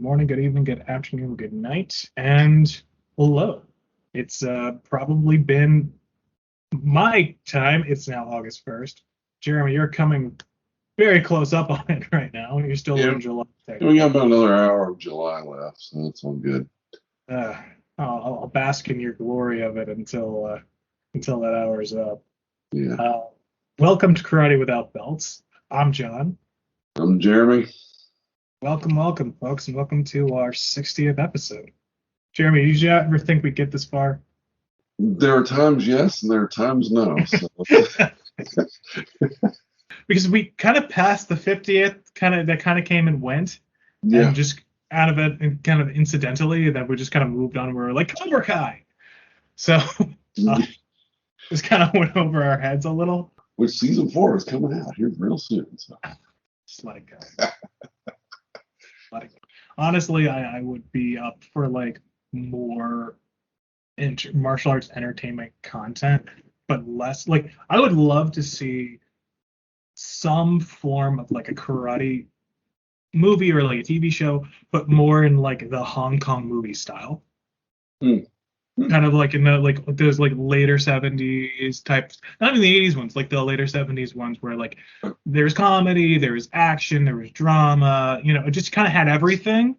morning, good evening, good afternoon, good night, and hello. It's probably been my time. It's now August 1st. Jeremy, you're coming very close up on it right now. You're still Yeah, in July, we got technically. about another hour of July left, so that's all good. Uh, I'll bask in your glory of it until that hour's up. Yeah. Uh, Welcome to Karate Without Belts. I'm John. I'm Jeremy. Welcome, folks, and welcome to our 60th episode. Jeremy, did you ever think we'd get this far? There are times yes, and there are times no. So Because we kind of passed the 50th, that kind of came and went, yeah, and just out of it, and kind of incidentally, that we just kind of moved on. We were like Cobra Kai, so just kind of went over our heads a little. which season 4 is coming out here real soon. So Just let it go. Let it go. Honestly, I would be up for like more martial arts entertainment content, but less like I would love to see some form of like a karate movie or like a TV show, but more in like the Hong Kong movie style. hmm, Kind of like in the like those like later 70s types, not even the 80s ones, like the later 70s ones where like there's comedy, there was action, there was drama, it just kind of had everything.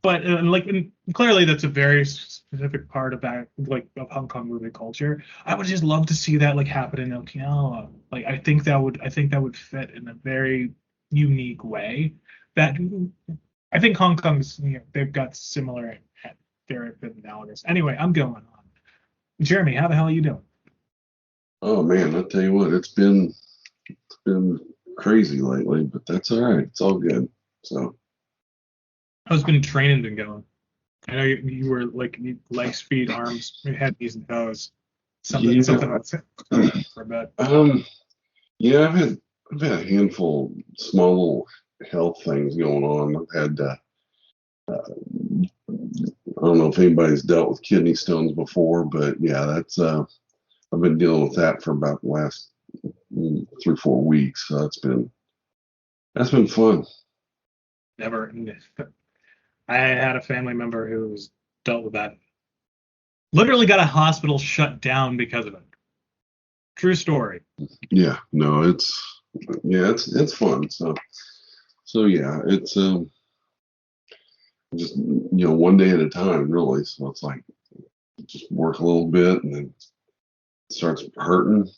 But and clearly that's a very specific part of that like of Hong Kong movie culture. I would just love to see that like happen in Okinawa. Like I think that would fit in a very unique way. That I think Hong Kong's they've got similar they're a bit analogous. Anyway, I'm going on. Jeremy, how the hell are you doing? oh man, I tell you what, it's been crazy lately, but that's all right. It's all good. So How's been training been going? I know you were like legs, feet, arms, head, knees, and toes. Something yeah, that's for a bit. um, yeah, I've had a handful of small little health things going on. I've had I don't know if anybody's dealt with kidney stones before, but yeah, that's I've been dealing with that for about the last 3 4 weeks. So that's been fun. Never. I had a family member who's dealt with that. Literally got a hospital shut down because of it. True story. Yeah, no, it's fun. So yeah, it's just one day at a time really. So it's like just work a little bit and then it starts hurting,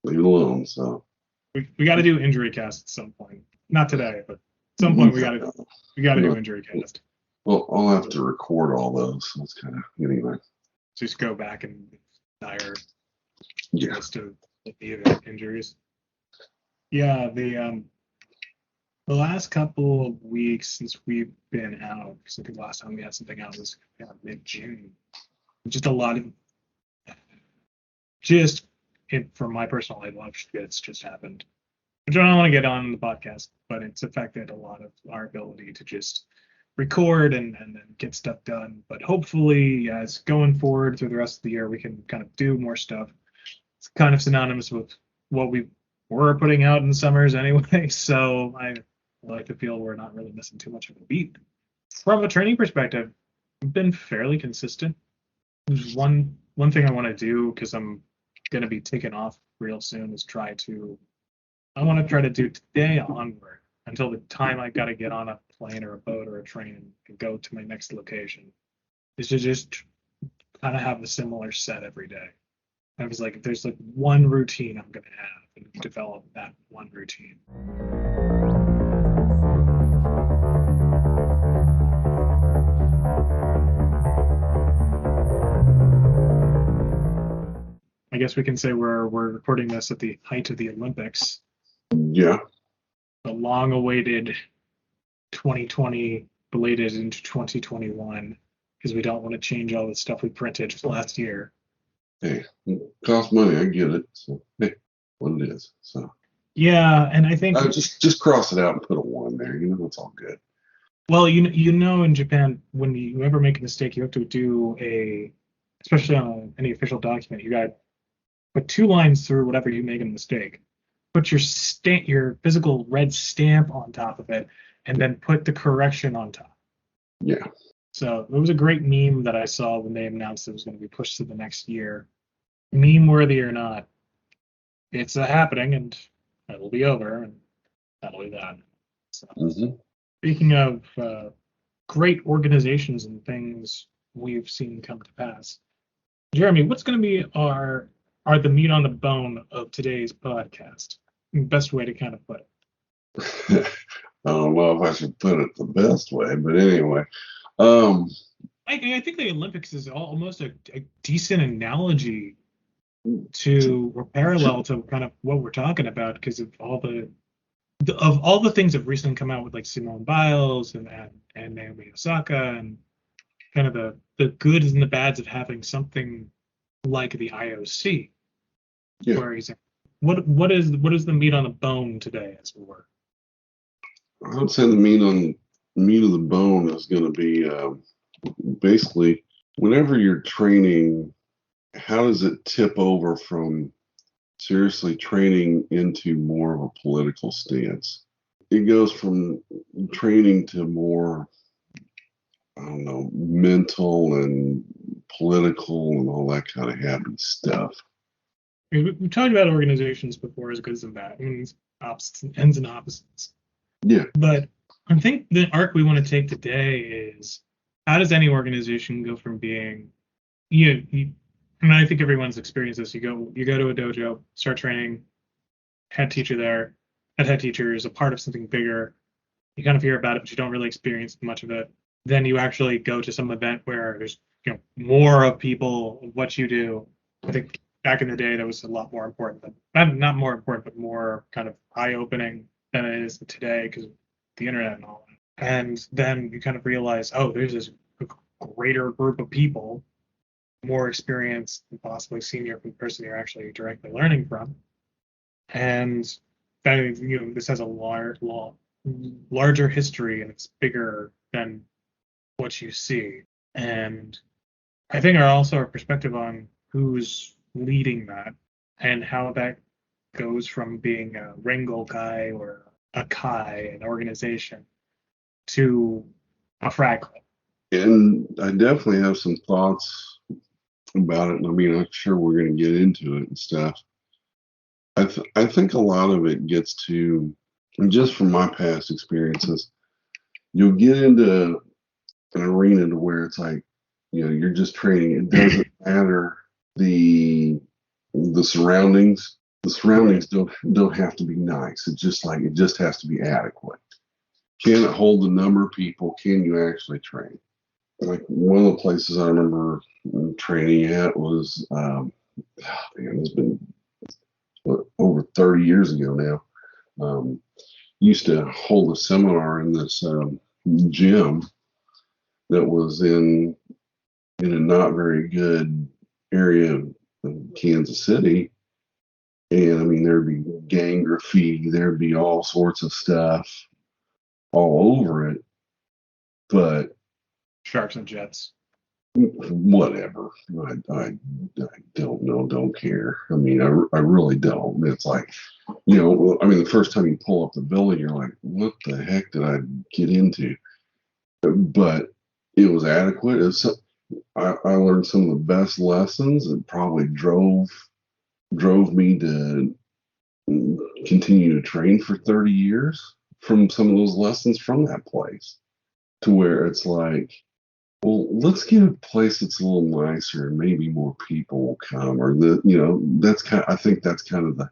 leave it alone. So We got to do injury cast at some point. Not today, but at some point yeah, we got to no, do injury cast. well, I'll have to record all those. So it's kind of anyway. Just go back and dire Yeah, list of the injuries. Yeah, the last couple of weeks since we've been out, because I think the last time we had something out was mid-June. Just a lot of just from my personal life, a lot of shit's just happened. Which I don't want to get on the podcast, but it's affected a lot of our ability to just record and then get stuff done. But hopefully, as going forward through the rest of the year, we can kind of do more stuff. It's kind of synonymous with what we were putting out in the summers anyway. So I like to feel we're not really missing too much of a beat. From a training perspective, I've been fairly consistent. There's one thing I want to do because I'm going to be taking off real soon is I want to try to do today onward until the time I got to get on a plane or a boat or a train and go to my next location is to just kind of have a similar set every day. I was like, if there's like one routine I'm going to have and develop that one routine. I guess we can say we're recording this at the height of the Olympics, yeah. the long-awaited 2020 belated into 2021 because we don't want to change all the stuff we printed last year. Hey, it costs money. I get it. So hey, what it is. So Yeah, and I think just cross it out and put a one there. It's all good. well, in Japan when you ever make a mistake, you have to do especially on any official document, you got to put two lines through whatever you make a mistake. Put your physical red stamp on top of it, and then put the correction on top. Yeah. So it was a great meme that I saw when they announced it was going to be pushed to the next year. Meme worthy or not, it's happening and it'll be over and that'll be that. So Hmm. speaking of great organizations and things we've seen come to pass, Jeremy, what's going to be our the meat on the bone of today's podcast? Best way to kind of put it. I don't know if I should put it the best way, but anyway. Um, I think the Olympics is almost a decent analogy to or parallel to kind of what we're talking about because of all the things that have recently come out with like Simone Biles and Naomi Osaka and kind of the goods and the bads of having something like the IOC, yeah, where he's what is the meat on the bone today, as it were. I would say the meat of the bone is going to be basically whenever you're training, how does it tip over from seriously training into more of a political stance? It goes from training to more, I don't know, mental and political and all that kind of happy stuff. We've talked about organizations before as goods and bad, I mean, opposites and ends and opposites. Yeah, But I think the arc we want to take today is how does any organization go from being you and I think everyone's experienced this. You go to a dojo, start training, head teacher there, that head teacher is a part of something bigger. You kind of hear about it, but you don't really experience much of it. Then you actually go to some event where there's more of people of what you do. I think back in the day that was a lot more important than not more important, but more kind of eye opening than it is today because of the internet and all that. And then you kind of realize, oh, there's this greater group of people, more experienced and possibly senior from the person you're actually directly learning from. And that this has a larger history and it's bigger than what you see. And I think also our perspective on who's leading that and how that goes from being a Wrangle guy or a Kai, an organization, to a fragment. and I definitely have some thoughts about it. And I mean, I'm sure we're going to get into it and stuff. I think a lot of it gets to, and just from my past experiences, you'll get into an arena to where it's like, you're just training. It doesn't matter the the surroundings. The surroundings don't have to be nice. It just has to be adequate. Can it hold the number of people? Can you actually train? Like one of the places I remember training at was, man, it's been over 30 years ago now. Used to hold a seminar in this gym that was in a not very good area of Kansas City. And I mean, there'd be gang graffiti, there'd be all sorts of stuff all over it. But Sharks and Jets. whatever. I don't know, don't care. I mean, I really don't. It's like, I mean, the first time you pull up the building, you're like, what the heck did I get into? But it was adequate. I learned some of the best lessons and probably drove me to continue to train for 30 years from some of those lessons from that place to where it's like, well, let's get a place that's a little nicer and maybe more people will come or I think that's kind of the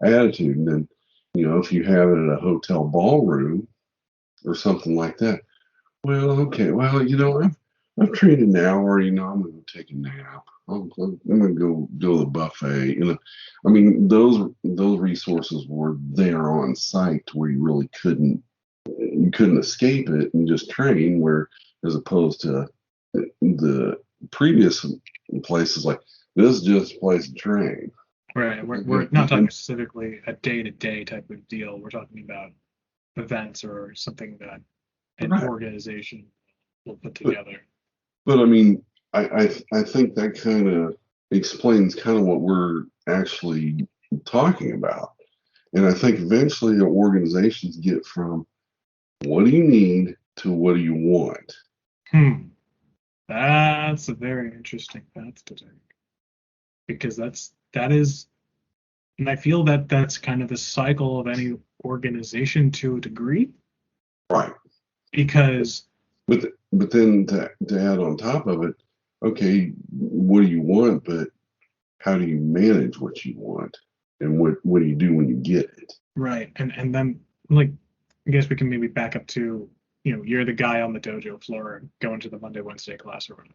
attitude. And then, if you have it at a hotel ballroom or something like that, well, okay, well, I've trained an hour, I'm going to take a nap. I'm going to go to the buffet. I mean, those resources were there on site to where you couldn't escape it and just train. Where as opposed to the previous places, like this is just a place to train. Right. We're not talking specifically a day-to-day type of deal. We're talking about events or something that an Right. organization will put But together. but I mean, I think that kind of explains kind of what we're actually talking about. And I think eventually the organizations get from what do you need to what do you want. Hmm. That's a very interesting path to take because that is, and I feel that that's kind of the cycle of any organization to a degree Right. because But then to add on top of it, okay, what do you want? But how do you manage what you want? And what do you do when you get it? right, and then like I guess we can maybe back up to you're the guy on the dojo floor going to the Monday Wednesday class or whatever,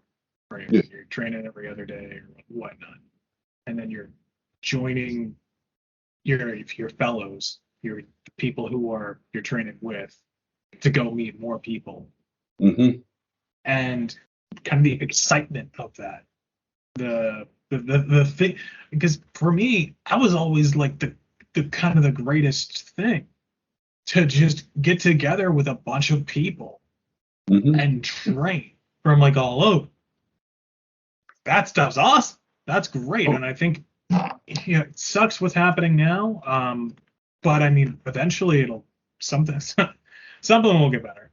right? Yeah. You're training every other day or whatnot, and then you're joining your fellows, your the people who are you're training with to go meet more people, Hmm. and kind of the excitement of that, the thing, because for me, I was always like the kind of the greatest thing to just get together with a bunch of people Hmm. and train from like all over. That stuff's awesome. That's great. Oh, And I think it sucks what's happening now. But I mean, eventually it'll something something will get better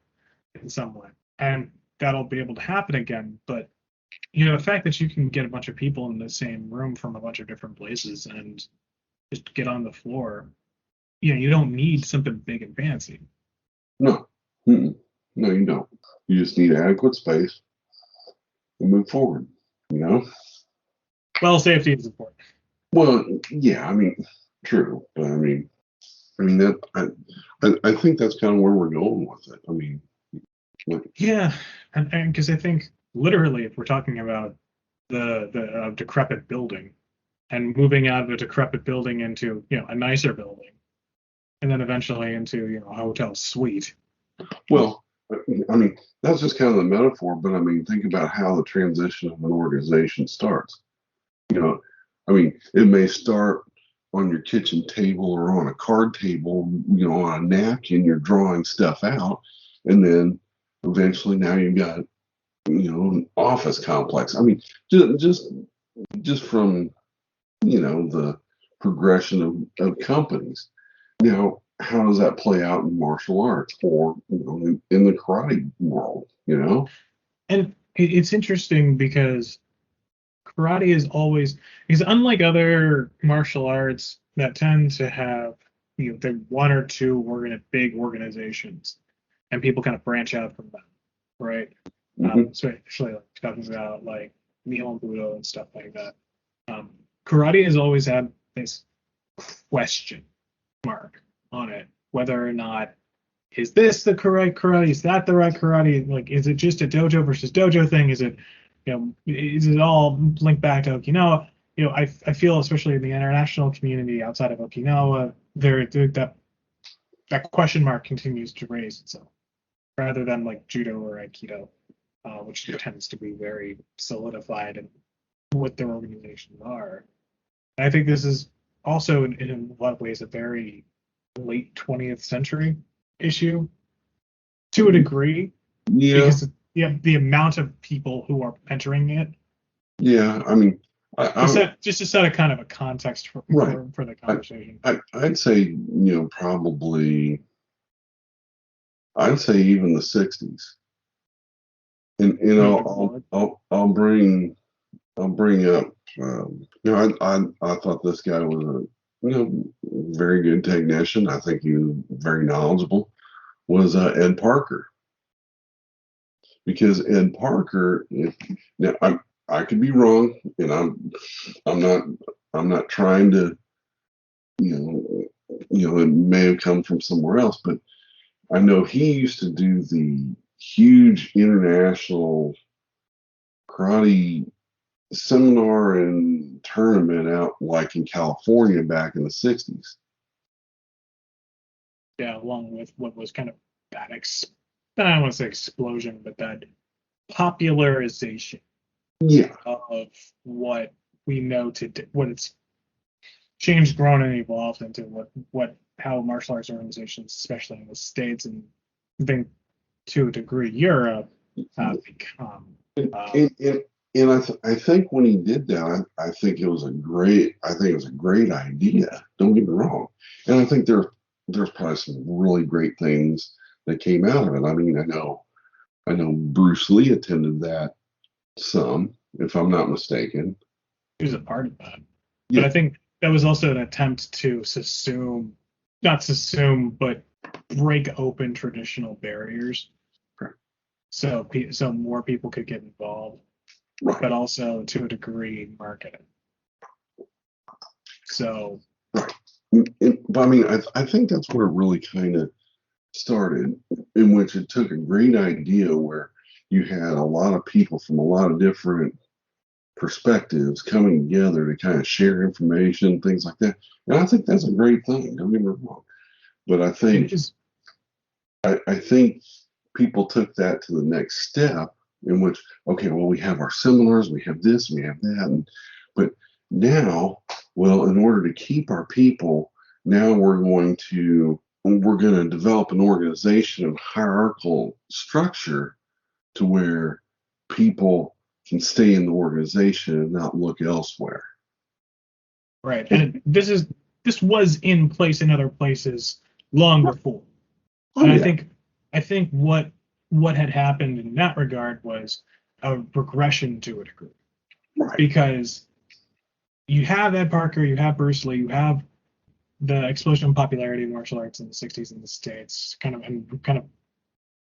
in some way, and that'll be able to happen again. But the fact that you can get a bunch of people in the same room from a bunch of different places and just get on the floor, you don't need something big and fancy. no. Mm-mm. No, you don't. You just need adequate space and move forward, you know? Well, safety is important. Well, yeah, I mean, true. But I mean that I think that's kind of where we're going with it. I mean, like, Yeah, and because I think literally, if we're talking about the decrepit building and moving out of a decrepit building into a nicer building, and then eventually into a hotel suite. well, I mean, that's just kind of the metaphor, but I mean, think about how the transition of an organization starts. You know, I mean, it may start on your kitchen table or on a card table, on a napkin, you're drawing stuff out, and then eventually now you've got, an office complex. I mean, just from, the progression of companies. Now, how does that play out in martial arts or in the karate world? And it's interesting because karate is always because unlike other martial arts that tend to have the one or two big organizations, and people kind of branch out from them, right? Hmm. Especially like talking about like Nihon Budo and stuff like that. Um, Karate has always had this question mark on it, whether or not is this the correct karate? Is that the right karate? Like, is it just a dojo versus dojo thing? Is it, is it all linked back to Okinawa? I feel especially in the international community outside of Okinawa, that question mark continues to raise itself rather than like judo or aikido, which Yeah. tends to be very solidified in what their organizations are. And I think this is also in a lot of ways a very late 20th century issue to a degree Yeah. because the amount of people who are entering it. Yeah. I mean, Just to set a kind of a context for right. for the I, conversation. I'd say, probably, I'd say even the 60s. And, I'll bring up, I thought this guy was very good technician. I think he was very knowledgeable. Was Ed Parker, because Ed Parker, now I could be wrong, and I'm not I'm not trying to, you it may have come from somewhere else, but I know he used to do the huge international karate seminar and tournament out like in California back in the 60s. Yeah, along with what was kind of that I don't want to say explosion, but that popularization Yeah. of what we know today, what it's changed, grown, and evolved into what how martial arts organizations, especially in the States and I think to a degree Europe, have become. And, Um, and, and, and I think when he did that, I think it was a great idea. Don't get me wrong. And I think there's probably some really great things that came out of it. I mean, I know I know Bruce Lee attended that some, if I'm not mistaken. He was a part of that. But Yeah, I think that was also an attempt to not subsume, but break open traditional barriers right, so more people could get involved, right, but also to a degree market it. So right. But I mean, I think that's where it really kind of started, in which it took a great idea where you had a lot of people from a lot of different perspectives coming together to kind of share information, things like that. And I think that's a great thing. Don't get me wrong. But it is. I think people took that to the next step, in which, okay, well, we have our seminars, we have this, we have that, but now, well, in order to keep our people, now we're going to develop an organization and hierarchical structure to where people can stay in the organization and not look elsewhere. Right. And this was in place in other places long before. Oh And yeah, I think what had happened in that regard was a regression to a degree. right. Because you have Ed Parker, you have Bruce Lee, you have the explosion of popularity of martial arts in the 60s in the States, kind of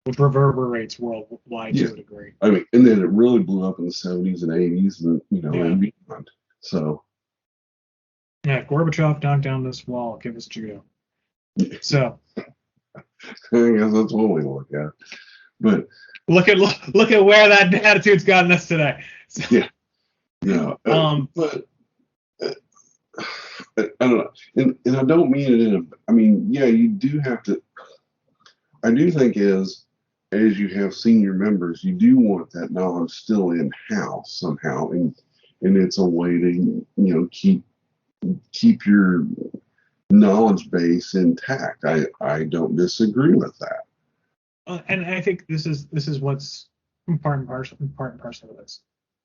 which reverberates worldwide Yeah. to a degree. I mean, and then it really blew up in the 70s and 80s and, Yeah. and beyond. So, Yeah, Gorbachev knocked down this wall, give us judo. So I guess that's one way to look at it. But look at where that attitude's gotten us today. So, yeah, yeah. But I don't know. And I don't mean it in a, I mean, yeah, you do have to, I do think as you have senior members, you do want that knowledge still in house somehow. And it's a way to, keep your knowledge base intact. I don't disagree with that. and I think this is what's part and parcel of this,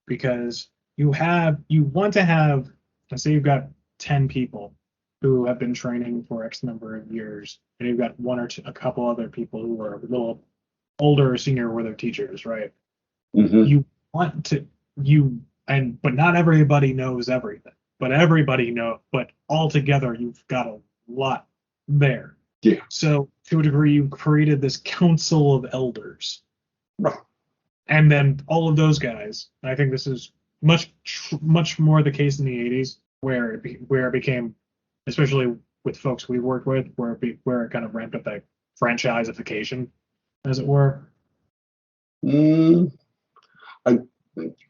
because you want to have, let's say you've got 10 people who have been training for X number of years, and you've got one or two, a couple other people who are a little older or senior where they're teachers, right? Hmm. You want to you and but not everybody knows everything, but all together you've got a lot there. Yeah, So to a degree, you created this council of elders, right. and then all of those guys. And I think this is much more the case in the 80s, where it became, especially with folks we worked with, where it kind of ramped up that franchisification, as it were. Mm, I,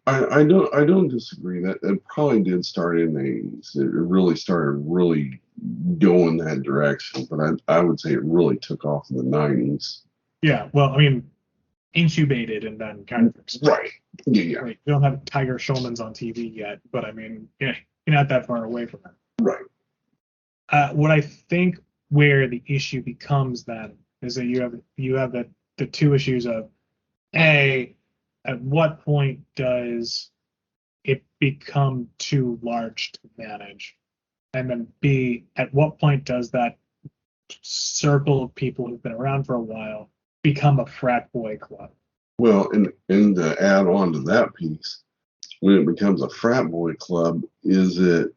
I don't disagree that it probably did start in the 80s. It really started really going that direction, but I would say it really took off in the 90s. Yeah, well, I mean, incubated and then kind of exploded. Right. Yeah, yeah. Like, we don't have Tiger Schulman's on TV yet, but I mean, yeah, you're not that far away from it. Right. What I think where the issue becomes then is that you have the two issues of A, at what point does it become too large to manage? And then B, at what point does that circle of people who've been around for a while become a frat boy club? Well, and to add on to that piece, when it becomes a frat boy club, is the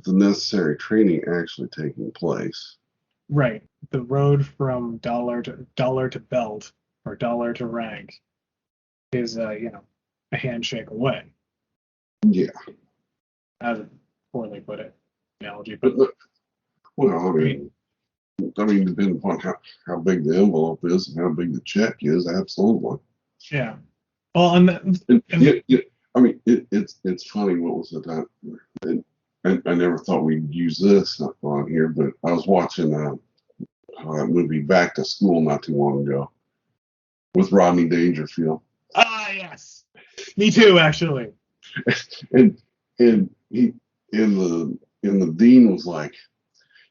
necessary training actually taking place? Right. The road from dollar to belt or dollar to rank is a handshake away, Yeah. as a poorly put it analogy. But But well, I mean, I mean, depending upon how big the envelope is and how big the check is, absolutely. yeah. Well, Yeah, and yeah. I mean, it's funny. What was it? I never thought we'd use this on here, but I was watching a movie Back to School not too long ago with Rodney Dangerfield, yes, me too, actually. and he and the dean was like,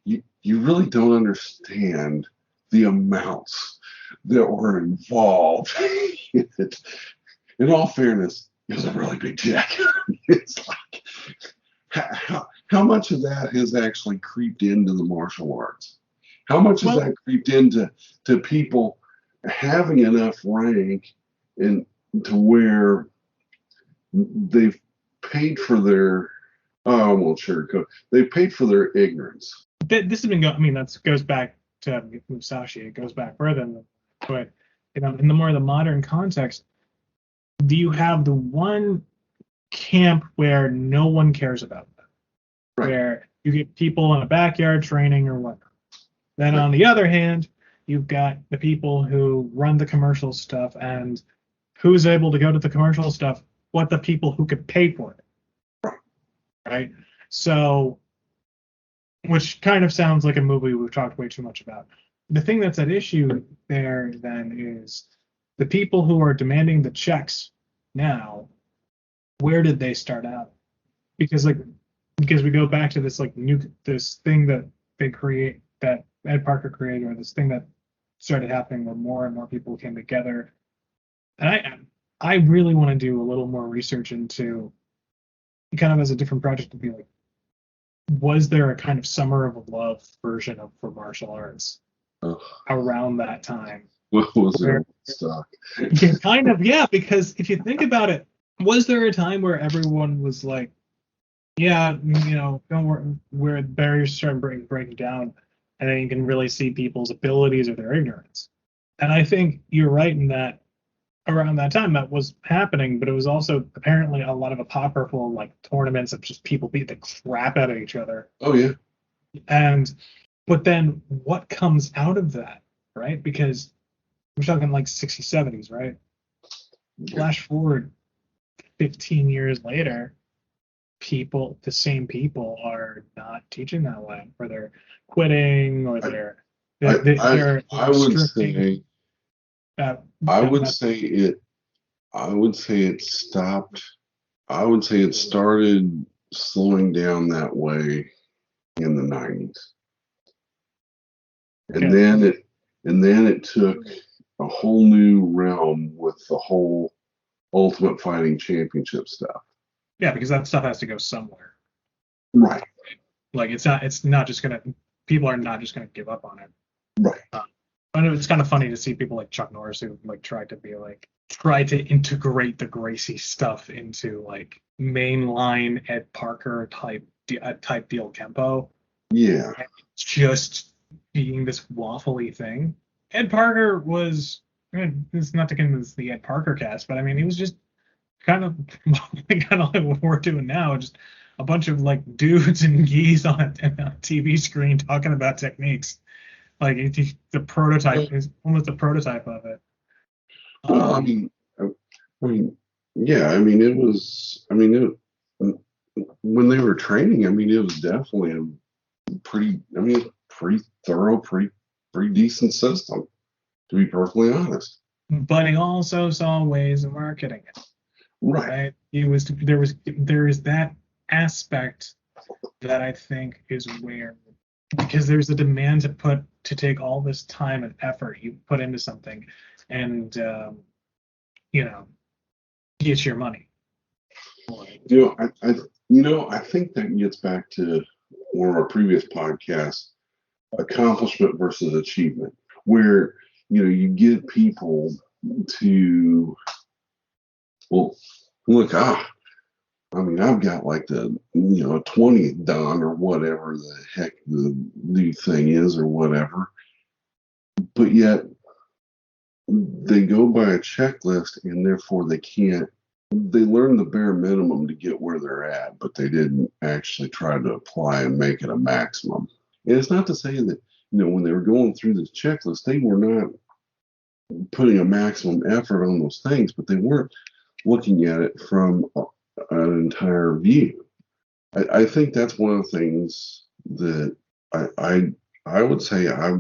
you really don't understand the amounts that were involved. In all fairness, it was a really big check. It's like how much of that has actually creeped into the martial arts? How much has Well, that creeped into people having enough rank and to where they've paid for their I won't sugarcoat. They paid for their ignorance. This has been going. I mean, that goes back to Musashi. It goes back further than that. But in the more the modern context, do you have the one camp where no one cares about them, Right. where you get people in a backyard training or whatnot? Then Right. on the other hand, you've got the people who run the commercial stuff, and who's able to go to the commercial stuff? What the people who could pay for it, right? So, which kind of sounds like a movie we've talked way too much about. The thing that's at issue there then is the people who are demanding the checks now. Where did they start out? Because we go back to this this thing that they create, that Ed Parker created, or this thing that started happening where more and more people came together. And I really want to do a little more research into, kind of as a different project, to be like, was there a kind of summer of love version of for martial arts around that time? What was their stock? Yeah, kind of, yeah, because if you think about it, was there a time where everyone was like, yeah, don't worry, where barriers start breaking down, and then you can really see people's abilities or their ignorance? And I think you're right in that around that time that was happening, but it was also apparently a lot of apocryphal tournaments of just people beat the crap out of each other. Oh yeah. But then what comes out of that, right? Because we're talking like 60s, 70s, right? Yeah. Flash forward 15 years later, the same people are not teaching that way, or they're quitting, or they're I would restricting. say I would say it stopped. I would say it started slowing down that way in the 90s. And Okay. then it took a whole new realm with the whole Ultimate Fighting Championship stuff. Yeah, because that stuff has to go somewhere. Right. Like it's not just gonna people are not just gonna give up on it. Right. I know it's kind of funny to see people like Chuck Norris who try to integrate the Gracie stuff into mainline Ed Parker type deal Kempo. Yeah. And just being this waffly thing. Ed Parker was, it's not to convince the Ed Parker cast, but I mean he was just kind of like what we're doing now, just a bunch of dudes and geese on a TV screen talking about techniques. The prototype is almost a prototype of it. Well, yeah. I mean, it was. I mean, when they were training, I mean, it was definitely a pretty thorough, pretty decent system, to be perfectly honest. But he also saw ways of marketing it. Right. There is that aspect that I think is where, because there's a demand to take all this time and effort you put into something, and get your money. I think that gets back to one of our previous podcasts, accomplishment versus achievement, where you get people to, well, look, I mean, I've got the 20th done or whatever the heck the new thing is or whatever, but yet they go by a checklist and therefore they learn the bare minimum to get where they're at, but they didn't actually try to apply and make it a maximum. And it's not to say that, when they were going through this checklist, they were not putting a maximum effort on those things, but they weren't looking at it from an entire view. I think that's one of the things that I would say I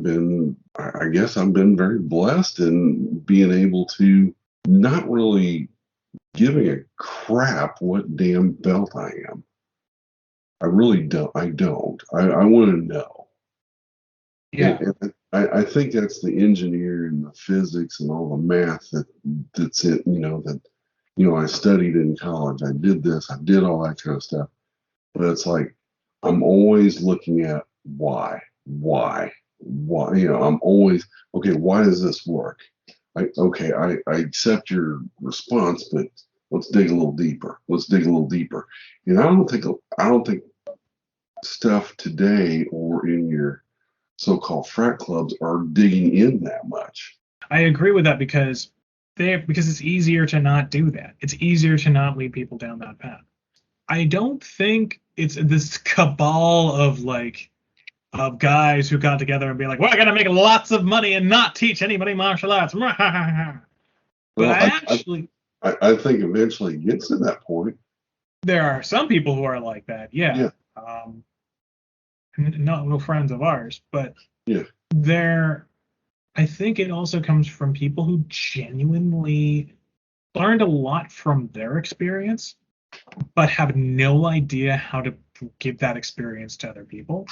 guess I've been very blessed in being able to not really giving a crap what damn belt I am. I really don't. I don't. I want to know. Yeah. And I think that's the engineer and the physics and all the math that's it. I studied in college. I did this. I did all that kind of stuff. But it's I'm always looking at why. why, I'm always, okay, why does this work? I accept your response, but let's dig a little deeper. Let's dig a little deeper. And I don't think stuff today or in your so-called frat clubs are digging in that much. I agree with that because it's easier to not do that. It's easier to not lead people down that path. I don't think it's this cabal of guys who got together and be like, we're gonna make lots of money and not teach anybody martial arts. But Well, I actually I think eventually it gets to that point. there are some people who are like that, yeah. Yeah, Um, no friends of ours, but yeah. there I think it also comes from people who genuinely learned a lot from their experience, but have no idea how to give that experience to other people.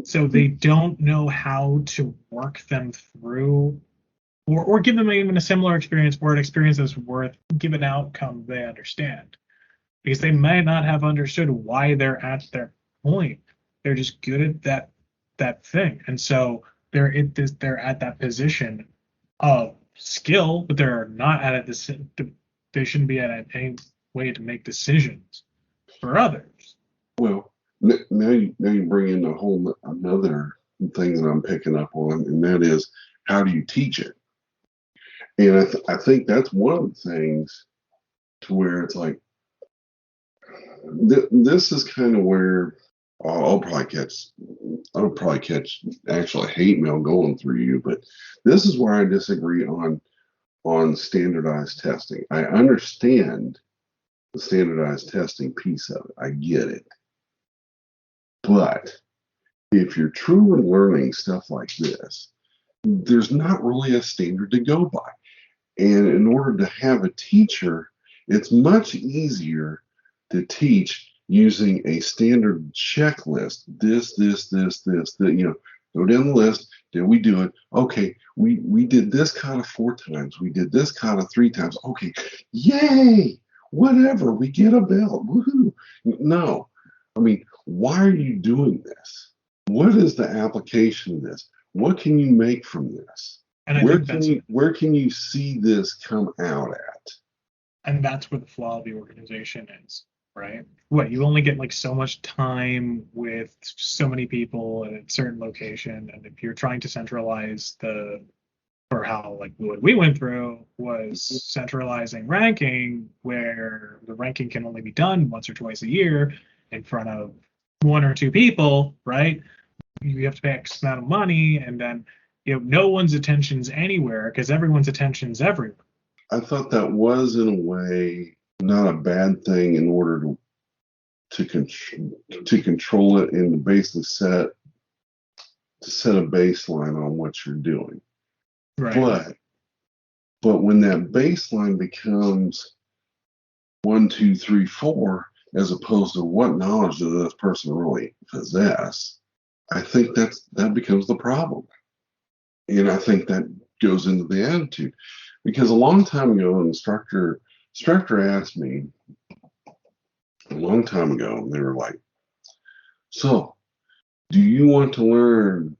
So they don't know how to work them through or give them even a similar experience or an experience that's worth give an outcome they understand. Because they might not have understood why they're at their point. They're just good at that thing. And so they're at that position of skill, but they're not at this they shouldn't be at any way to make decisions for others. Well, now you bring in a whole another thing that I'm picking up on, and that is how do you teach it? And I think that's one of the things to where it's like this is kind of where I'll probably catch I'll probably catch actual hate mail going through you, but this is where I disagree on standardized testing. I understand the standardized testing piece of it. I get it. But if you're truly learning stuff like this, there's not really a standard to go by. And in order to have a teacher, it's much easier to teach using a standard checklist. This, that, go down the list. Did we do it? Okay, we did this kind of 4 times. We did this kind of 3 times. Okay, yay! Whatever, we get a belt. Woohoo! No, I mean, why are you doing this? What is the application of this? What can you make from this? And I Where think can you see this come out at? that's where the flaw of the organization is, right? What you only get like so much time with so many people at a certain location, and if you're trying to centralize the or how like what we went through was centralizing ranking where the ranking can only be done once or twice a year in front of 1 or 2 people, right? You have to pay X amount of money, and then no one's attention's anywhere because everyone's attention's everywhere. I thought that was in a way not a bad thing in order to control it and to basically set a baseline on what you're doing. Right. But when that baseline becomes 1, 2, 3, 4, as opposed to what knowledge does this person really possess, I think that becomes the problem. And I think that goes into the attitude. Because a long time ago, an instructor asked me a long time ago, they were like, so do you want to learn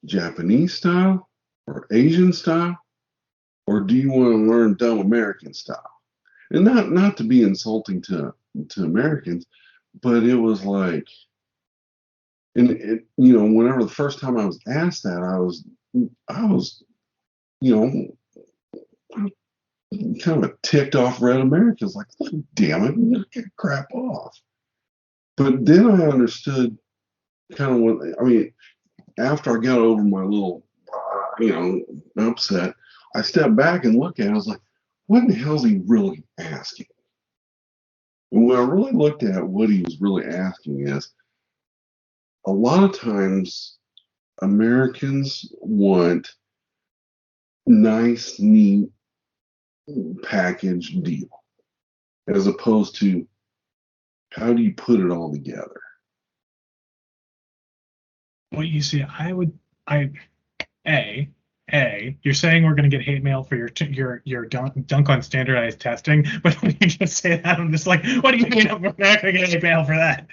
Japanese style or Asian style? Or do you want to learn dumb American style? And not to be insulting to Americans, but it was like, and whenever the first time I was asked that, I was, you know, kind of a ticked off red Americans, like, damn it, get crap off. But then I understood kind of what I mean. After I got over my little, upset, I stepped back and looked at it. I was like, what in the hell is he really asking? And when I really looked at what he was really asking is, a lot of times Americans want nice, neat package deal, as opposed to how do you put it all together? Well, you see, I a you're saying we're going to get hate mail for your dunk on standardized testing, but when you just say that, I'm just like, what do you mean we're not going to get hate mail for that?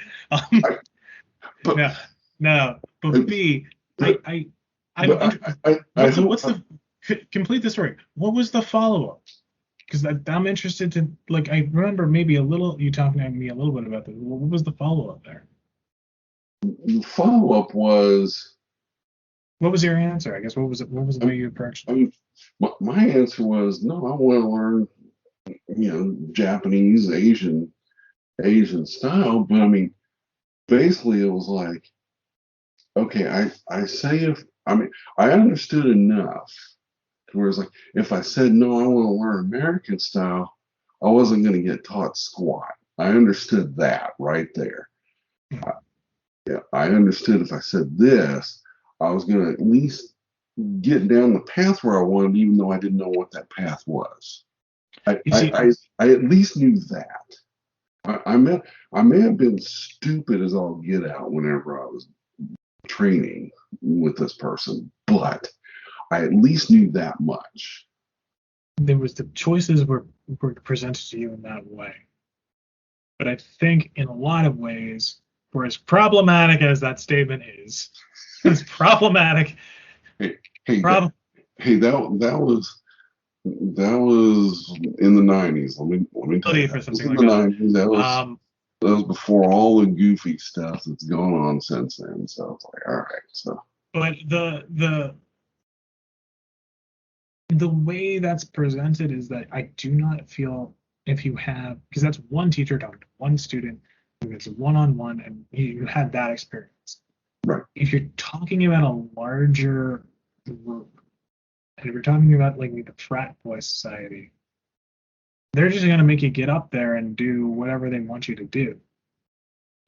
But No, no. But B, I, but I, I'm but interested. I What's hope. the complete the story? What was the follow up? Because I'm interested to like. I remember maybe a little you talking to me a little bit about this. What was the follow up there? The follow up was, What was your answer? I guess what was it? What was the I, way you approached I it? mean, my answer was no. I want to learn, Japanese, Asian style. But I mean, basically, it was like, okay, I say if I mean, I understood enough to where it's like, if I said no, I want to learn American style, I wasn't going to get taught squat. I understood that right there. Hmm. Yeah, I understood if I said this, I was going to at least get down the path where I wanted, even though I didn't know what that path was. I You I see, I at least knew that. I may have been stupid as all get out whenever I was training with this person, but I at least knew that much. there was the choices were presented to you in that way, but I think in a lot of ways, for as problematic as that statement is, as problematic, Hey, hey, that problem. hey that was in the '90s. Let me tell you, For that was something in like the that. '90s. That was Um, that was before all the goofy stuff that's gone on since then. So it's like, all right, so but the way that's presented is that I do not feel if you have because that's one teacher talking to one student, and it's one on one, and you had that experience. right. If you're talking about a larger group, and if you're talking about like the frat boy society, they're just gonna make you get up there and do whatever they want you to do,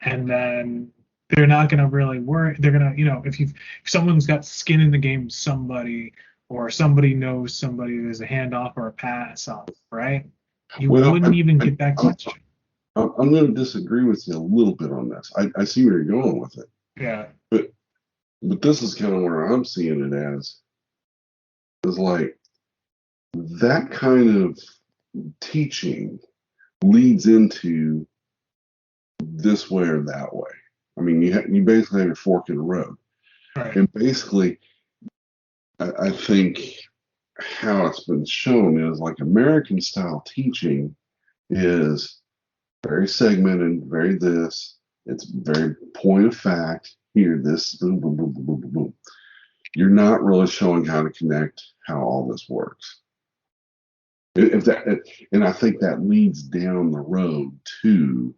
and then they're not gonna really worry. They're gonna, if someone's got skin in the game, somebody or somebody knows somebody, there's a handoff or a pass off, right? You Well, wouldn't even I, get that I'm question. I'm going to disagree with you a little bit on this. I see where you're going with it, Yeah, but this is kind of where I'm seeing it as is like that kind of teaching leads into this way or that way. I mean, you basically have your fork in the road, right. and basically, I think how it's been shown is like American style teaching is very segmented, very this. It's very point of fact. Here, this, boom, boom, boom, boom, boom, boom, boom. You're not really showing how to connect how all this works. If that, and I think that leads down the road to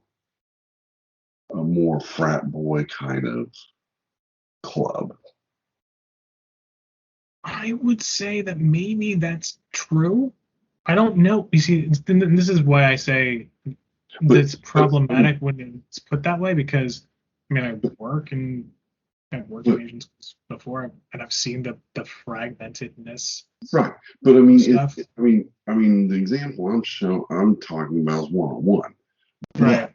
a more frat boy kind of club. I would say that maybe that's true. I don't know. You see, and this is why I say But, that's but I mean, problematic when it's put that way because I mean I've worked in but Asian schools before and I've seen the fragmentedness right. But I of mean, stuff. the example I'm talking about is one on one. Right.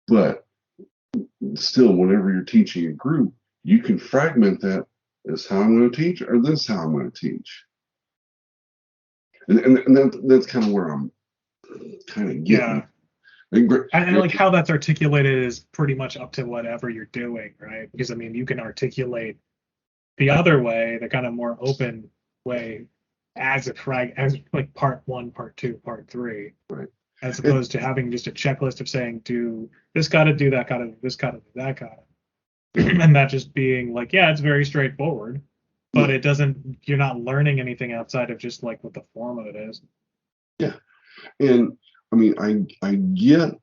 But but still, whenever you're teaching a group, you can fragment that as how I'm going to teach, or this is how I'm going to teach. And that's kind of where I'm kind of getting. Yeah. And And like how that's articulated is pretty much up to whatever you're doing, right? Because I mean you can articulate the other way, the kind of more open way as like part one, part two, part three, right. as And, opposed to having just a checklist of saying do this gotta do that gotta this gotta do that gotta and that just being like, yeah, it's very straightforward, but right. it doesn't you're not learning anything outside of just like what the form of it is. Yeah. And I mean, I get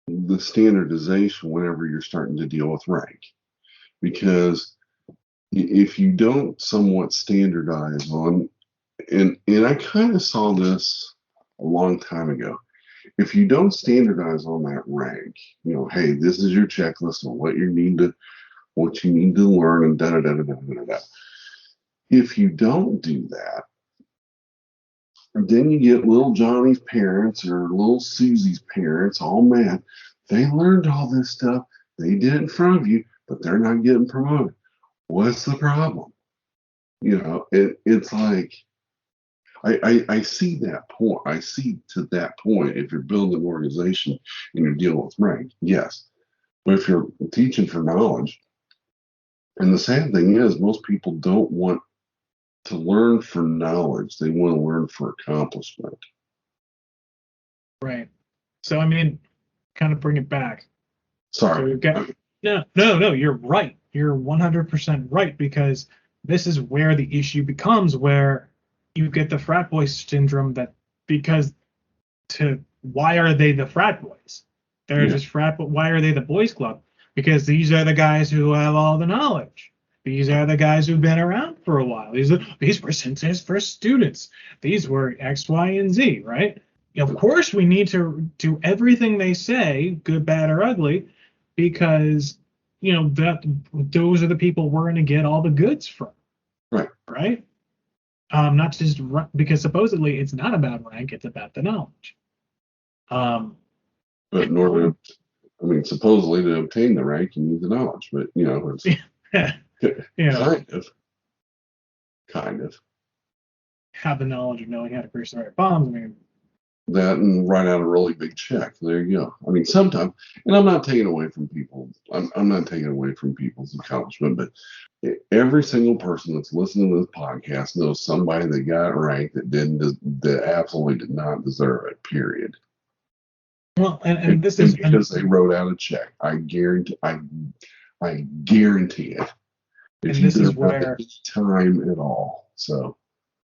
the standardization whenever you're starting to deal with rank, because if you don't somewhat standardize on, and I kind of saw this a long time ago. If you don't standardize on that rank, hey, this is your checklist on what you need to learn, and da da da da da da da. If you don't do that, then you get little Johnny's parents or little Susie's parents all mad. They learned all this stuff. They did it in front of you, but they're not getting promoted. What's the problem? It's like I see that point. I see to that point. If you're building an organization and you're dealing with rank, yes. But if you're teaching for knowledge, And the sad thing is, most people don't want to learn for knowledge. They want to learn for accomplishment. Right. So I mean, kind of bring it back. So Sorry. we've got no. You're right. You're 100% right because this is where the issue becomes where you get the frat boy syndrome that because to why are they the frat boys? They're Yeah. just frat. But why are they the boys club? Because these are the guys who have all the knowledge. These are the guys who've been around for a while. These were Sensei's first students. These were X, Y, and Z, right? Of course, we need to do everything they say, good, bad, or ugly, because that those are the people we're going to get all the goods from, Right. right? Not just because supposedly it's not about rank; it's about the knowledge. Um, But in order to, I mean, supposedly to obtain the rank, you need the knowledge. But it's you know, kind of, kind of have the knowledge of knowing how to create the right bombs. I mean, that and write out a really big check. There you go. I mean, sometimes, and I'm not taking away from people. I'm not taking away from people's accomplishment, but every single person that's listening to this podcast knows somebody that got ranked that absolutely did not deserve it. Period. well, and And, this and is because they wrote out a check, I guarantee it. If and you this did is it right where any time at all. So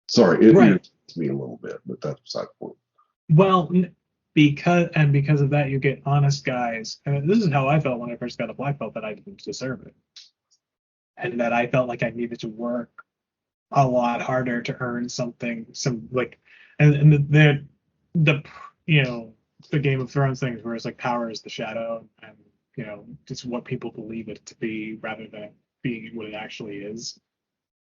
sorry, it right. irritates me a little bit, but that's beside the point. Well, because of that, you get honest guys. And this is how I felt when I first got a black belt that I didn't deserve it, and that I felt like I needed to work a lot harder to earn something. Some like, and the you know the Game of Thrones things where it's like power is the shadow, and it's what people believe it to be rather than being what it actually is,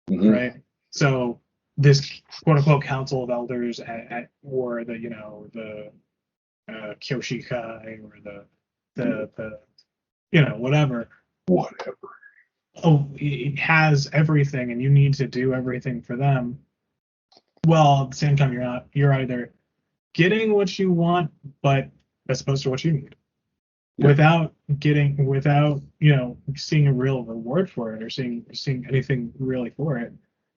Mm-hmm. right? So this quote unquote council of elders or the Kyoshi Kai or the whatever. Whatever. Oh, it has everything, and you need to do everything for them. Well, at the same time, you're not. You're either getting what you want, but as opposed to what you need, Yeah. without seeing a real reward for it or seeing anything really for it.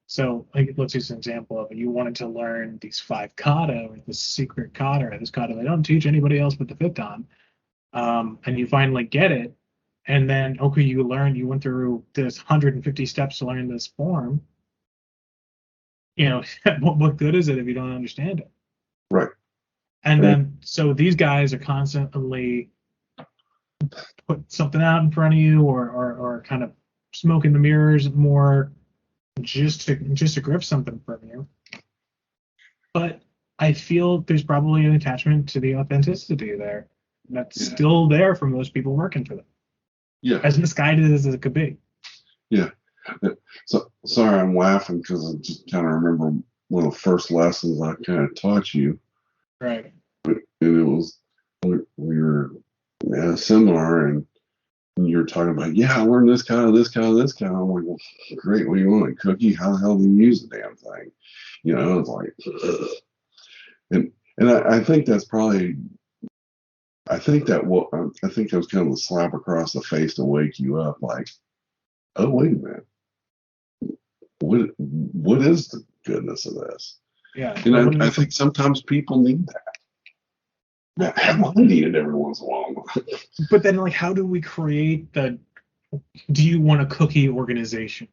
So, like, let's use an example of you wanted to learn these 5 kata or this secret kata or this kata they don't teach anybody else but the Phyton, and you finally get it, and then okay, you went through this 150 steps to learn this form. What good is it if you don't understand it? Right. And And then so these guys are constantly put something out in front of you or kind of smoke in the mirrors more just to grip something from you. But I feel there's probably an attachment to the authenticity there that's yeah. still there from those people working for them, Yeah. as misguided as it could be. Yeah. So sorry, I'm laughing because I just kind of remember one of the first lessons I kind of taught you, Right. and it was we were at a seminar and you were talking about, yeah, I learned this kind of this kind of this kind. I'm like, well, great. What do you want, a cookie? How the hell do you use the damn thing? It's like, and I think that's probably. I think that was kind of the slap across the face to wake you up. Like, oh wait a minute, what is the goodness of this? Yeah. And I think sometimes people need that. I need it every once in a while. But then, like, how do we create the? Do you want a cookie organization?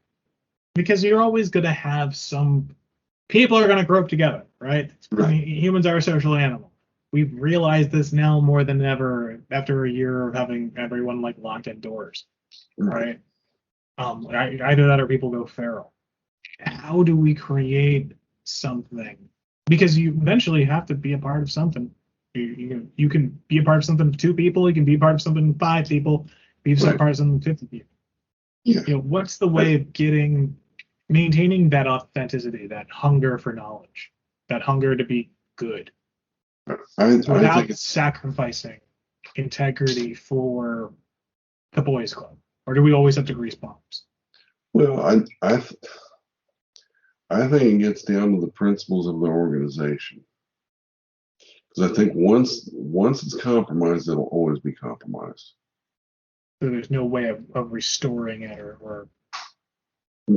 Because you're always going to have some people are going to grow together, right? I Right. mean, humans are a social animal. We've realized this now more than ever after a year of having everyone like locked indoors, Right. right? Either that or people go feral. How do we create something? Because you eventually have to be a part of something. You can be a part of something with 2 people. You can be a part of something with 5 people. Be a Right. part of something with 50 people. Yeah. What's the way of maintaining that authenticity, that hunger for knowledge, that hunger to be good, I without think sacrificing integrity for the boys' club? Or do we always have to grease bombs? well, I think it gets down to the principles of the organization. Because I think once it's compromised, it'll always be compromised. So there's no way of restoring it or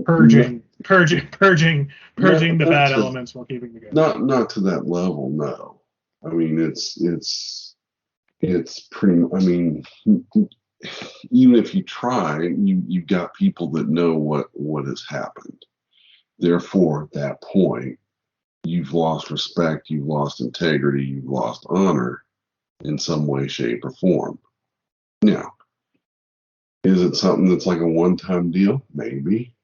purging not, the not bad to elements while keeping the good. not to that level. No, I mean it's pretty. I mean, even if you try, you've got people that know what has happened. Therefore, at that point, you've lost respect, you've lost integrity, you've lost honor in some way, shape, or form. Now, is it something that's like a one-time deal? Maybe.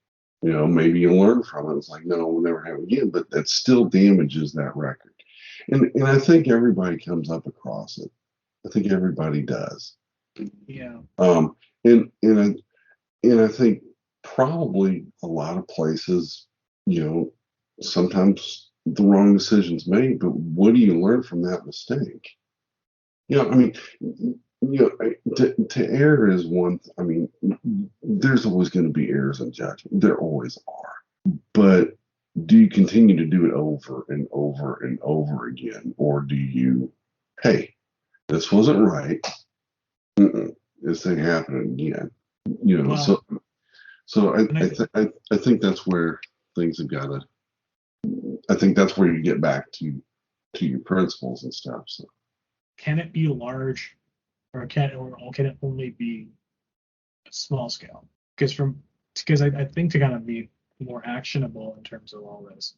Maybe you learn from it. It's like, no, we'll never have it again, but that still damages that record. And I think everybody comes up across it. I think everybody does. Yeah. And I think probably a lot of places, sometimes the wrong decision's made, but what do you learn from that mistake? I mean, to err is one. I mean, there's always going to be errors in judgment. There always are. But do you continue to do it over and over and over again, or do you, hey, this wasn't right. This thing happened again. Well, So I, I think that's where things have got to. I think that's where you get back to your principles and stuff. So can it be large, or can it only be a small scale? Because I think to kind of be more actionable in terms of all this,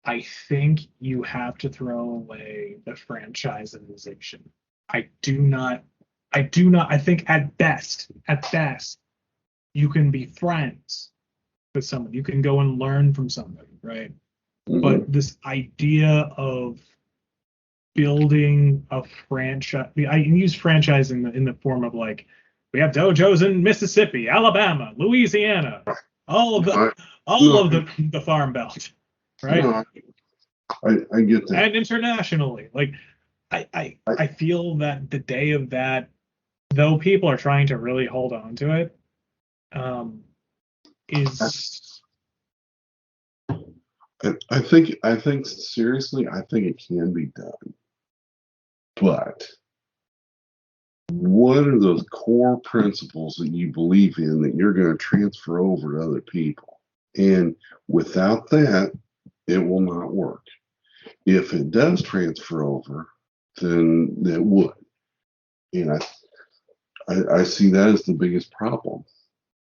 I think you have to throw away the franchisization. I do not. I think at best, you can be friends with someone. You can go and learn from somebody, right? But this idea of building a franchise, I use franchise in the form of like, we have dojos in Mississippi, Alabama, Louisiana, all of the all no, of the farm belt, right? no, I get that. And internationally. Like I feel that the day of that, though people are trying to really hold on to it, is I think seriously, I think it can be done. But what are those core principles that you believe in that you're going to transfer over to other people? And without that, it will not work. If it does transfer over, then it would. And I see that as the biggest problem.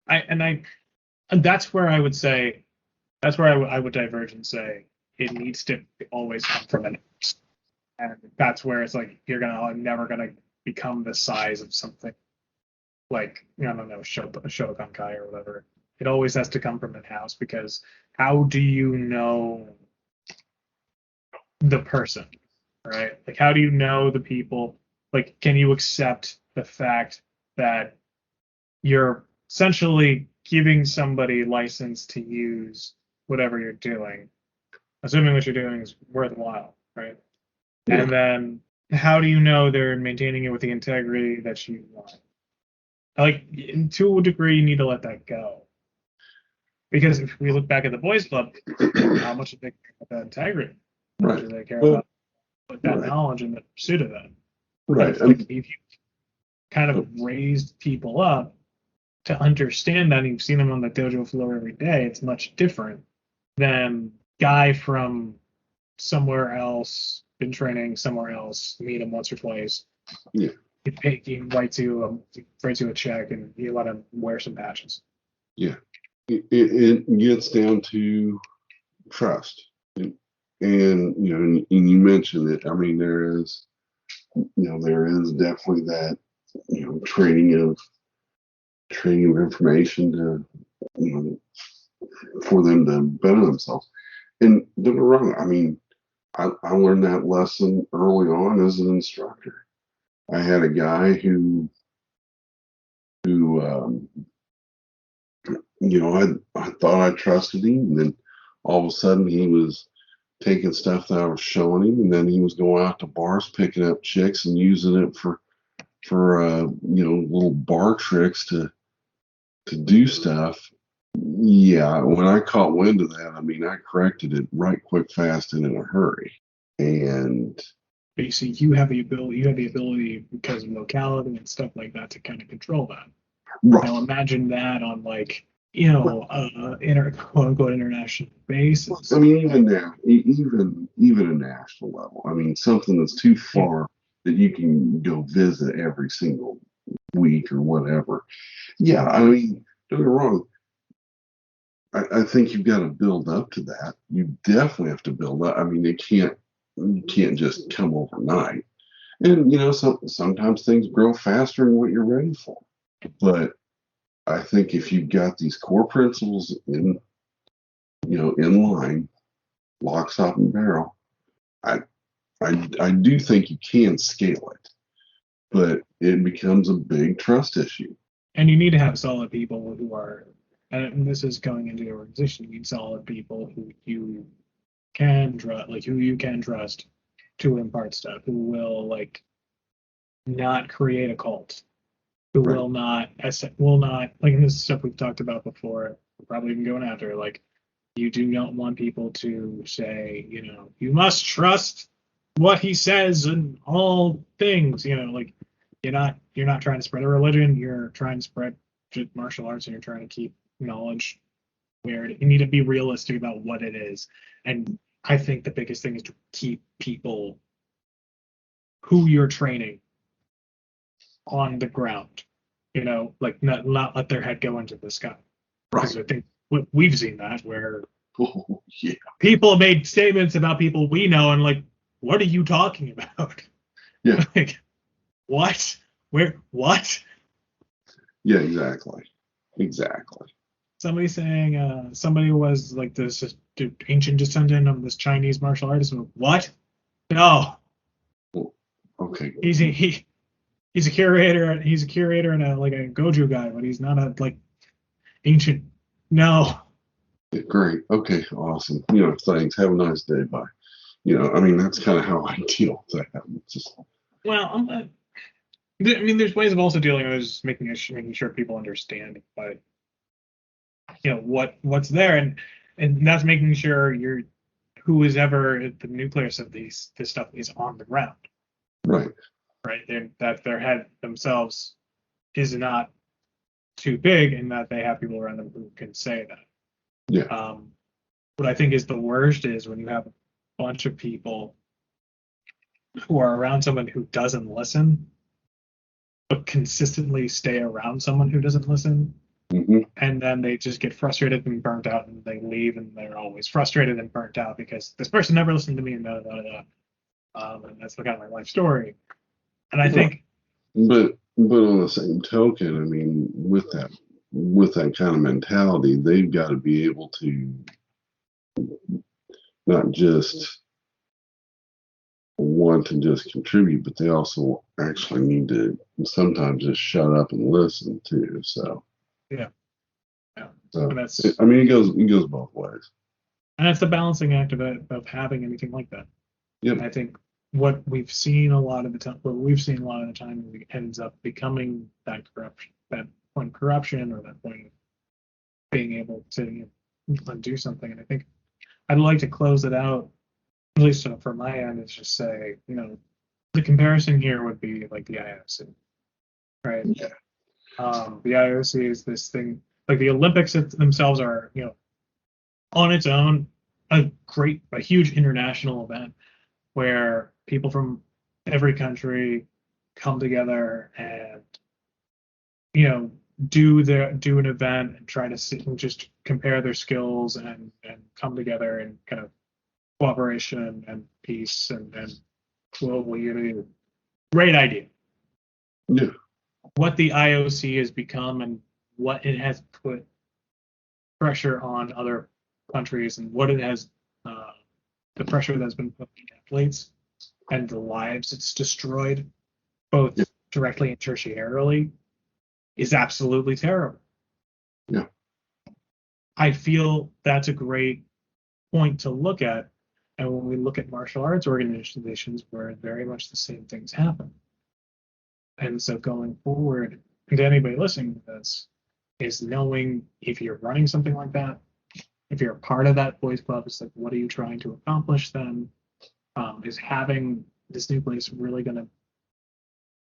And that's where I would say that's where I would diverge and say it needs to always come from an house. And that's where it's like you're never gonna become the size of something like I don't know Shotokan Kai or whatever. It always has to come from an house because how do you know the person, right? Like how do you know the people? Like can you accept the fact that you're essentially giving somebody license to use whatever you're doing, assuming what you're doing is worthwhile, right? Yeah. And then how do you know they're maintaining it with the integrity that you want? Like, to a degree, you need to let that go. Because if we look back at the boys' club, how much did they care about that integrity? How much Right. do they care Well, about that right. knowledge and the pursuit of that? Right. Like, if you kind of raised people up to understand that, and you've seen them on the dojo floor every day, it's much different than guy from somewhere else, been training somewhere else, meet him once or twice. Yeah. He writes you a check and you let him wear some patches. Yeah. It gets down to trust. And and you mentioned it. I mean, there is definitely that, training of information to, for them to better themselves. And don't get me wrong. I mean, I learned that lesson early on as an instructor. I had a guy who I thought I trusted him, and then all of a sudden he was taking stuff that I was showing him, and then he was going out to bars, picking up chicks, and using it for little bar tricks to do stuff. Yeah, when I caught wind of that, I mean, I corrected it right quick, fast, and in a hurry. And But you see, you have the ability because of locality and stuff like that to kind of control that. right, Now imagine that on like quote unquote international bases. I mean, even now, even a national level. I mean, something that's too Yeah, far that you can go visit every single week or whatever. Yeah, I mean, don't get me wrong. I think you've got to build up to that. You definitely have to build up. I mean, you can't just come overnight. And sometimes things grow faster than what you're ready for. But I think if you've got these core principles in line, lock, stock, and barrel, I I do think you can scale it, but it becomes a big trust issue. and you need to have solid people who are, and this is going into your organization. You need solid people who you can trust, like who you can trust to impart stuff, who will like not create a cult, who Right. will not like, and this is stuff we've talked about before, probably even going after, like you do not want people to say, you must trust what he says in all things, like you're not trying to spread a religion, you're trying to spread just martial arts, and you're trying to keep knowledge where you need to be realistic about what it is. And I think the biggest thing is to keep people who you're training on the ground, like not let their head go into the sky. Right. Because I think we've seen that where Oh, yeah. people made statements about people we know, and like, what are you talking about? Yeah. Like, what? Where? What? Yeah. Exactly. Exactly. Somebody saying somebody was like this ancient descendant of this Chinese martial artist. What? No, Well, okay. he's a curator. He's a curator and a like a Goju guy, but he's not a like ancient. No. Great. Okay. Awesome. Thanks. Have a nice day. Bye. I mean, that's kind of how I deal with that. It's just, Well, I mean, there's ways of also dealing with it, just making sure people understand, but what's there, and that's making sure who is ever at the nucleus of this stuff is on the ground, right. right? That their head themselves is not too big, and that they have people around them who can say that. Yeah. What I think is the worst is when you have a bunch of people who are around someone who doesn't listen, but consistently stay around someone who doesn't listen, Hmm. and then they just get frustrated and burnt out, and they leave, and they're always frustrated and burnt out because this person never listened to me, and da da da. And that's the kind of my life story. And I Right. think, But on the same token, I mean, with that kind of mentality, they've got to be able to not just want to just contribute, but they also actually need to sometimes just shut up and listen too. yeah, yeah, So and that's I mean, it goes both ways. and that's the balancing act of having anything like that. Yep. And I think what we've seen a lot of the time ends up becoming that corruption, that point of corruption, or that point of being able to undo something. And I think I'd like to close it out, at least from my end, is just say, the comparison here would be like the IOC, right? Yeah. The IOC is this thing, like the Olympics themselves are, on its own, a huge international event where people from every country come together and, you know, do an event and try to sit and just compare their skills and come together and kind of cooperation and peace and global unity. Great idea. Yeah. What the IOC has become and what it has put pressure on other countries, and what it has, uh, the pressure that's been put on athletes and the lives it's destroyed, Yeah. both directly and tertiarily, is absolutely terrible. Yeah. I feel that's a great point to look at. And when we look at martial arts organizations where very much the same things happen. And so going forward, and to anybody listening to this, is knowing if you're running something like that, if you're a part of that boys club, it's like, what are you trying to accomplish then? Is having this new place really going to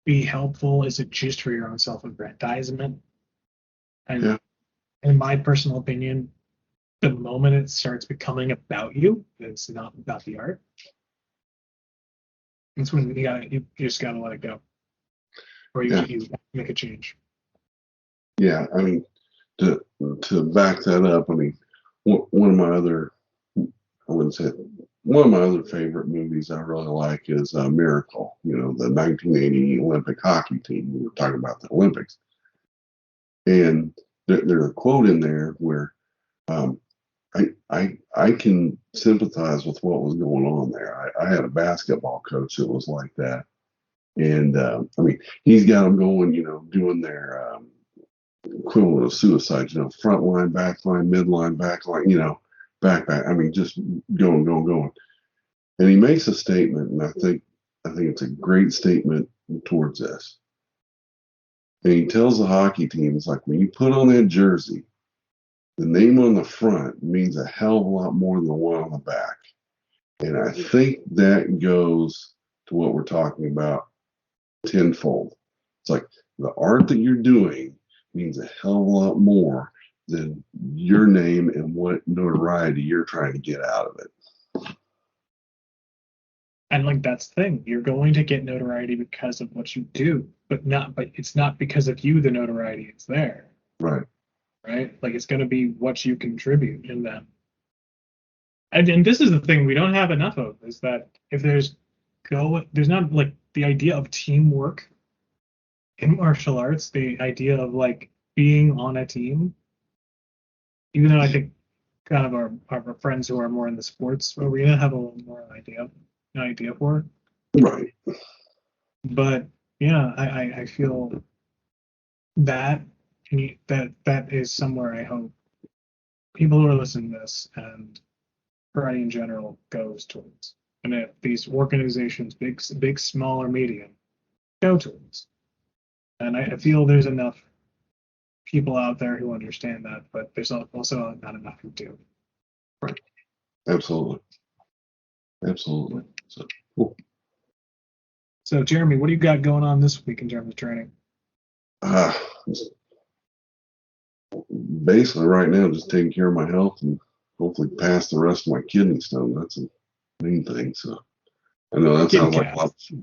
be helpful? Is it just for your own self-aggrandizement? And Yeah. in my personal opinion, the moment it starts becoming about you, it's not about the art. It's when you just gotta let it go, or Yeah, you make a change. yeah. I mean, to back that up, I mean, one of my other, I wouldn't say one of my other favorite movies I really like is Miracle. You know, the 1980 Olympic hockey team. We were talking about the Olympics, and there's a quote in there where um, I can sympathize with what was going on there. I had a basketball coach that was like that, and I mean, he's got them going, you know, doing their equivalent of suicide, you know, front line, back line, midline, back line, you know, back. I mean, just going. And he makes a statement, and I think it's a great statement towards this. And he tells the hockey team, it's like when you put on that jersey, the name on the front means a hell of a lot more than the one on the back. And I think that goes to what we're talking about tenfold. It's like the art that you're doing means a hell of a lot more than your name and what notoriety you're trying to get out of it. And like that's the thing, you're going to get notoriety because of what you do, but it's not because of you the notoriety is there, Right. right? Like it's going to be what you contribute in them. And this is the thing we don't have enough of is that if there's not like the idea of teamwork in martial arts, the idea of like being on a team, even though I think kind of our friends who are more in the sports arena have a little more idea for it. Right. But yeah, I feel that that is somewhere I hope people who are listening to this and karate in general goes towards. And if these organizations, big, small, or medium, go towards. And I feel there's enough people out there who understand that, but there's also not enough who do. Right. Absolutely. Absolutely. So cool. So, Jeremy, what do you got going on this week in terms of training? Uh, Basically right now just taking care of my health and hopefully pass the rest of my kidney stone. That's the main thing. So I know that Kidney sounds like a lot. cast,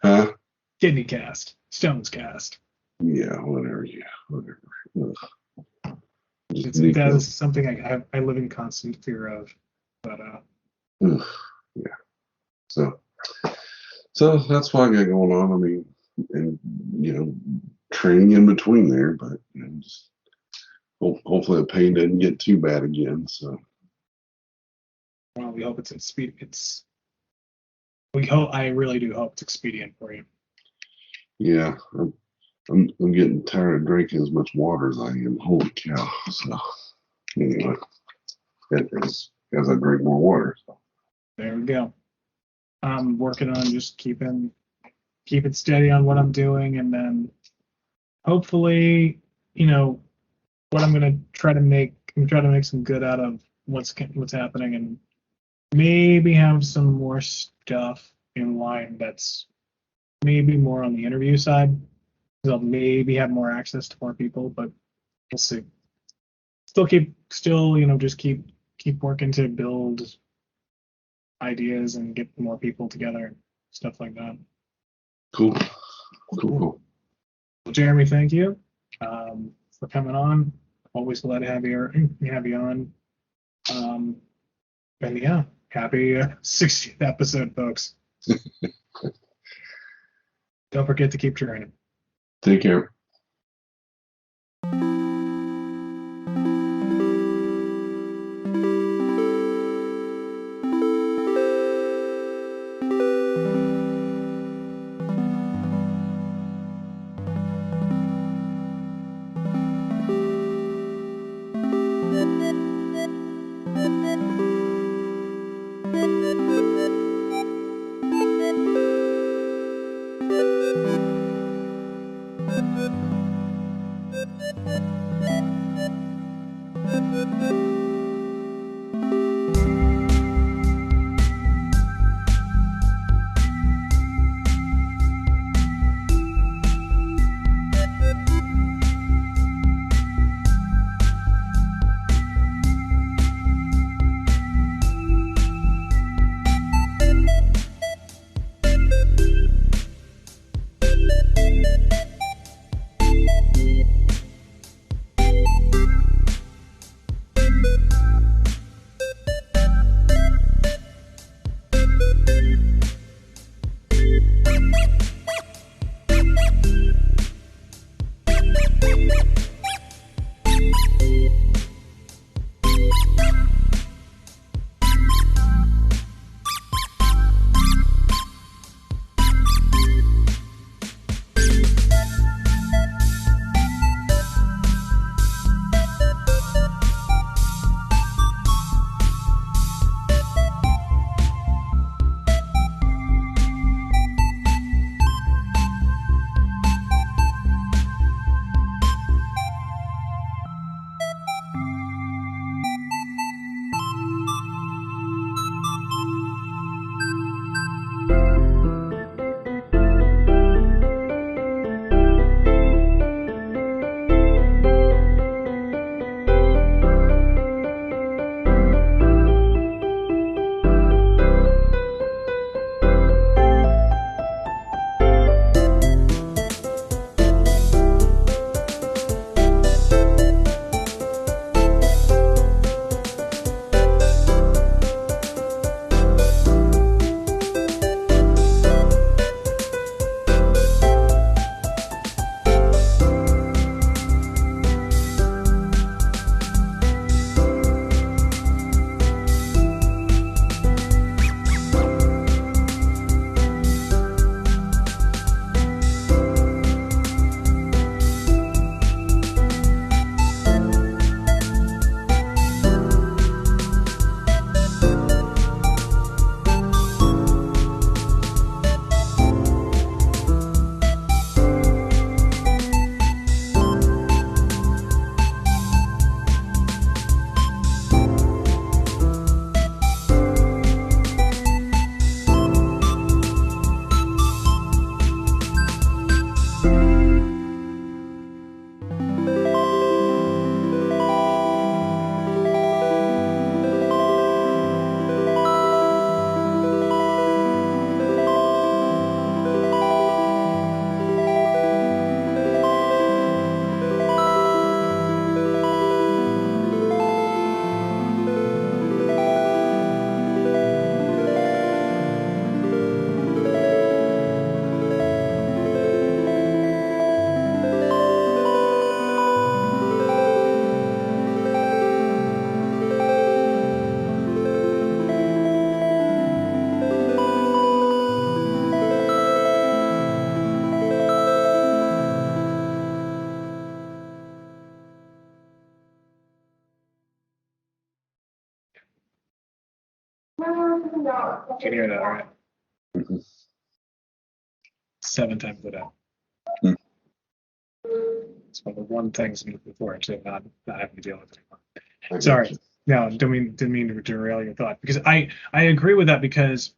Huh? kidney cast, stones cast. Yeah, whatever. Yeah, whatever. Just It's need that to. is something I live in constant fear of. But Ugh, yeah. So that's what I got going on. I mean, and you know, training in between there, but you know, just hopefully the pain doesn't get too bad again. So well, we hope it's expedient. We hope. I really do hope it's expedient for you. yeah, I'm getting tired of drinking as much water as I am. Holy cow! So anyway, as I drink more water. So. There we go. I'm working on just keep it steady on what I'm doing, and then hopefully, you know, what I'm gonna try to make some good out of what's happening, and maybe have some more stuff in line that's maybe more on the interview side. 'Cause I'll maybe have more access to more people, but we'll see. Still, you know, just keep working to build ideas and get more people together and stuff like that. Cool. Cool. Well, Jeremy, thank you for coming on. Always glad to have you on. Um, and yeah, happy 60th episode, folks. Don't forget to keep training. Take care. Can you hear that? All right. Mhm. 7 times a day. Mm. It's one of the one things I'm looking forward to not having to deal with anymore. I got Sorry. you. No, didn't mean to derail your thought because I agree with that because